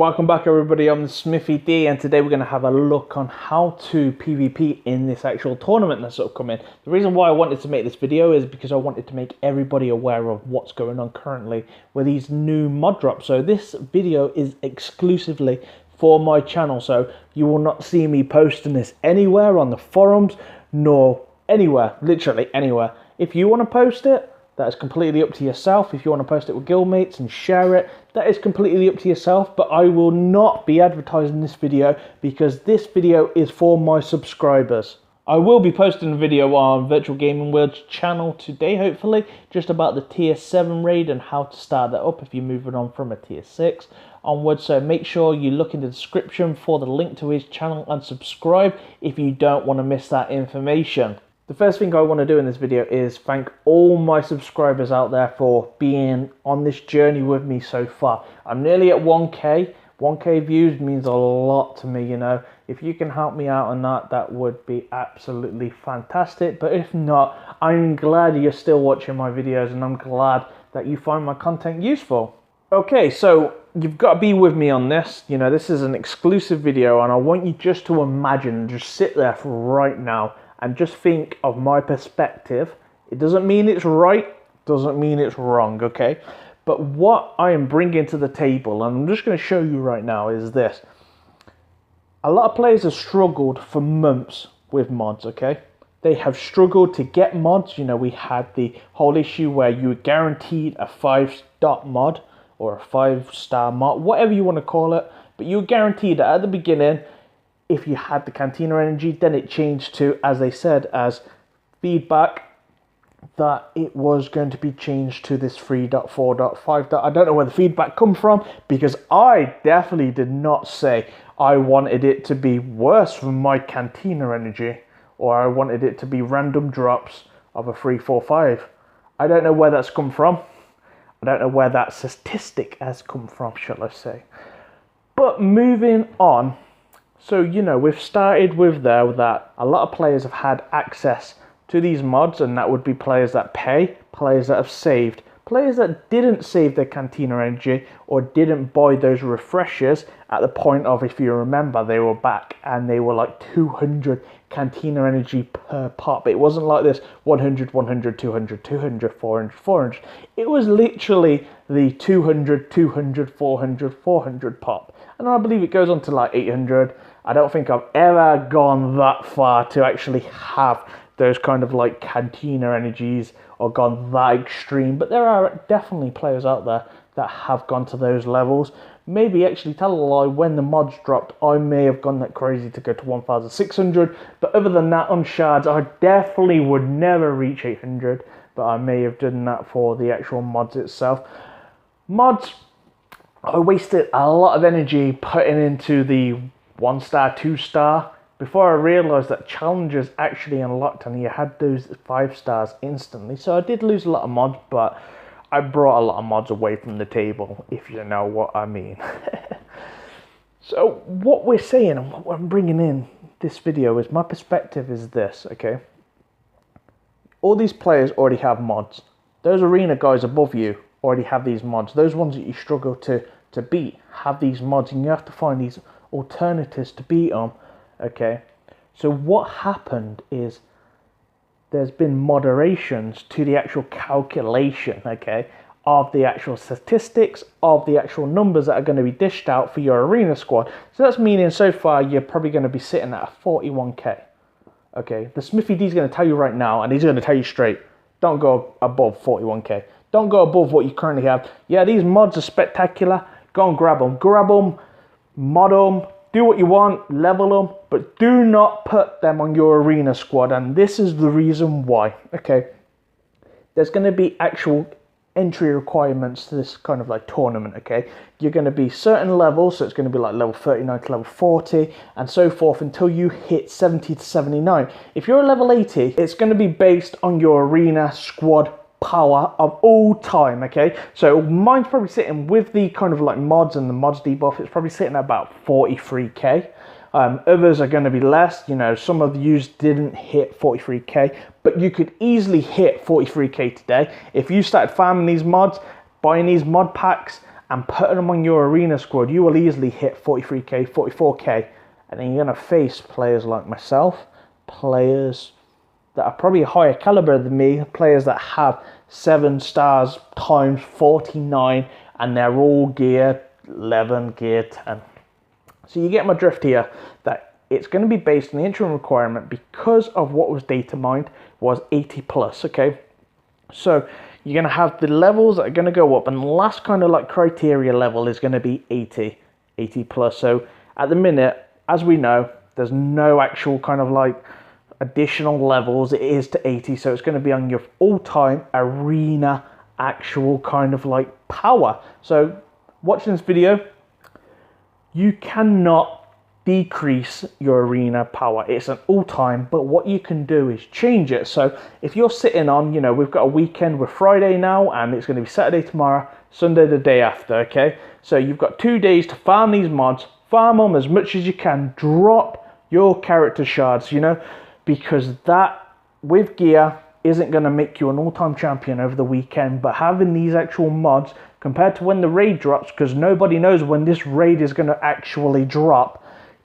Welcome back everybody, I'm Smithie D, and today we're going to have a look on how to PvP in this actual tournament that's upcoming. The reason why I wanted to make this video is because I wanted to make everybody aware of what's going on currently with these new mod drops. So this video is exclusively for my channel, so you will not see me posting this anywhere on the forums, nor anywhere, literally anywhere. If you want to post it, that is completely up to yourself. If you want to post it with guildmates and share it, that is completely up to yourself. But I will not be advertising this video because this video is for my subscribers. I will be posting a video on Virtual Gaming World's channel today, hopefully, just about the tier 7 raid and how to start that up if you're moving on from a tier 6 onwards. So make sure you look in the description for the link to his channel and subscribe if you don't want to miss that information. The first thing I want to do in this video is thank all my subscribers out there for being on this journey with me so far. I'm nearly at 1k. 1k views means a lot to me, you know. If you can help me out on that, that would be absolutely fantastic. But if not, I'm glad you're still watching my videos and I'm glad that you find my content useful. Okay, so you've got to be with me on this. You know, this is an exclusive video and I want you just to imagine, just sit there for right now and just think of my perspective. It doesn't mean it's right, doesn't mean it's wrong, okay? But what I am bringing to the table, and I'm just going to show you right now, is this. A lot of players have struggled for months with mods, okay? They have struggled to get mods. You know, we had the whole issue where you were guaranteed a 5-star mod or a 5-star mod, whatever you want to call it, but you were guaranteed that at the beginning, if you had the Cantina energy, then it changed to, as they said, as feedback, that it was going to be changed to this 3.4.5. I don't know where the feedback come from, because I definitely did not say I wanted it to be worse from my Cantina energy, or I wanted it to be random drops of a 3.4.5. I don't know where that's come from. I don't know where that statistic has come from, shall I say. But moving on. So, you know, we've started with there that a lot of players have had access to these mods, and that would be players that pay, players that have saved, players that didn't save their Cantina energy or didn't buy those refreshers at the point of, if you remember, they were back and they were like 200 Cantina energy per pop. It wasn't like this 100, 100, 200, 200, 400, 400. It was literally the 200, 200, 400, 400 pop. And I believe it goes on to like 800. I don't think I've ever gone that far to actually have those kind of like Cantina energies or gone that extreme. But there are definitely players out there that have gone to those levels. Maybe actually tell a lie, when the mods dropped, I may have gone that crazy to go to 1,600. But other than that, on shards, I definitely would never reach 800. But I may have done that for the actual mods itself. Mods, I wasted a lot of energy putting into the 1-star, 2-star, before I realised that challenges actually unlocked and you had those 5 stars instantly. So I did lose a lot of mods, but I brought a lot of mods away from the table, if you know what I mean. So what we're saying and what I'm bringing in this video is my perspective is this, okay? All these players already have mods. Those arena guys above you already have these mods. Those ones that you struggle to beat have these mods, and you have to find these alternatives to beat them, okay? So what happened is there's been moderations to the actual calculation, okay, of the actual statistics, of the actual numbers that are going to be dished out for your arena squad. So that's meaning so far you're probably going to be sitting at a 41k, okay? The Smithie D is going to tell you right now, and he's going to tell you straight, don't go above 41k. Don't go above what you currently have. Yeah, these mods are spectacular. Go and grab them, mod them, do what you want, level them, but do not put them on your arena squad. And this is the reason why, okay? There's going to be actual entry requirements to this kind of like tournament, okay? You're going to be certain levels, so it's going to be like level 39 to level 40 and so forth until you hit 70 to 79. If you're a level 80, it's going to be based on your arena squad power of all time, okay? So mine's probably sitting with the kind of like mods and the mods debuff, it's probably sitting at about 43k. Others are going to be less, you know, some of you didn't hit 43k, but you could easily hit 43k today if you started farming these mods, buying these mod packs and putting them on your arena squad, you will easily hit 43k, 44k, and then you're going to face players like myself, players that are probably higher caliber than me, players that have 7 stars times 49, and they're all gear 11, gear 10. So you get my drift here, that it's going to be based on the interim requirement because of what was data mined was 80 plus, okay? So you're going to have the levels that are going to go up, and the last kind of like criteria level is going to be 80 plus. So at the minute, as we know, there's no actual kind of like additional levels. It is to 80, so it's going to be on your all-time arena actual kind of like power. So watching this video, you cannot decrease your arena power. It's an all-time, but what you can do is change it. So if you're sitting on, you know, we've got a weekend, we're Friday now, and it's going to be Saturday tomorrow, Sunday the day after, okay? So you've got 2 days to farm these mods, farm them as much as you can, drop your character shards, you know, because that, with gear, isn't going to make you an all-time champion over the weekend, but having these actual mods, compared to when the raid drops, because nobody knows when this raid is going to actually drop,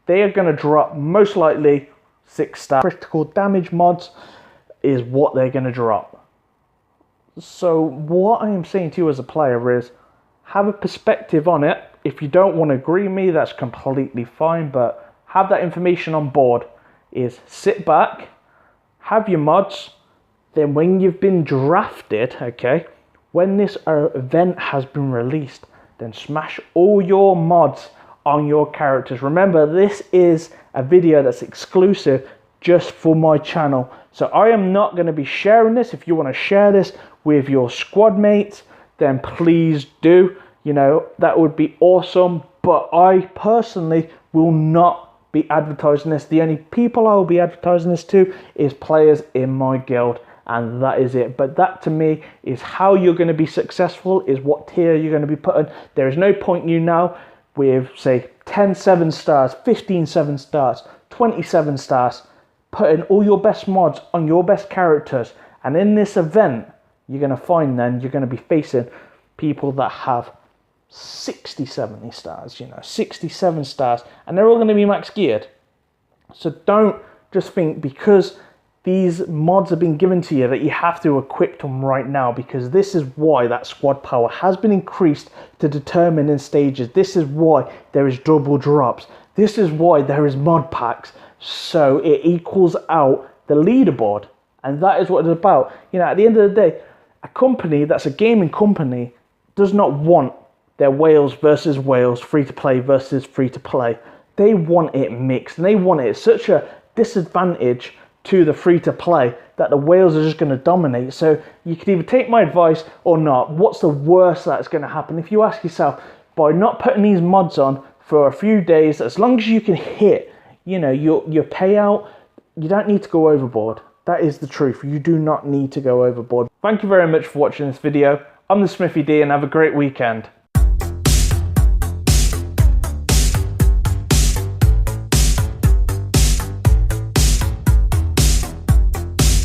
they are going to drop most likely 6-star critical damage mods is what they're going to drop. So what I am saying to you as a player is have a perspective on it. If you don't want to agree with me, that's completely fine, but have that information on board. Is sit back, have your mods, then when you've been drafted, okay, when this event has been released, then smash all your mods on your characters. Remember, this is a video that's exclusive just for my channel, so I am not going to be sharing this. If you want to share this with your squad mates, then please do, you know, that would be awesome, but I personally will not be advertising this. The only people I will be advertising this to is players in my guild, and that is it. But that to me is how you're going to be successful, is what tier you're going to be putting. There is no point you now with, say, 10 7 stars, 15 7 stars, 27 stars, putting all your best mods on your best characters. And in this event, you're going to find then you're going to be facing people that have 60, 70 stars, you know, 67 stars, and they're all going to be max geared. So don't just think because these mods have been given to you that you have to equip them right now, because this is why that squad power has been increased to determine in stages. This is why there is double drops. This is why there is mod packs, so it equals out the leaderboard, and that is what it's about. You know, at the end of the day, a company that's a gaming company does not want their Wales versus Wales, free-to-play versus free-to-play. They want it mixed, and they want it such a disadvantage to the free-to-play that the Wales are just going to dominate. So you could either take my advice or not. What's the worst that's going to happen? If you ask yourself, by not putting these mods on for a few days, as long as you can hit, you know, your payout, you don't need to go overboard. That is the truth. You do not need to go overboard. Thank you very much for watching this video. I'm the Smithie D, and have a great weekend.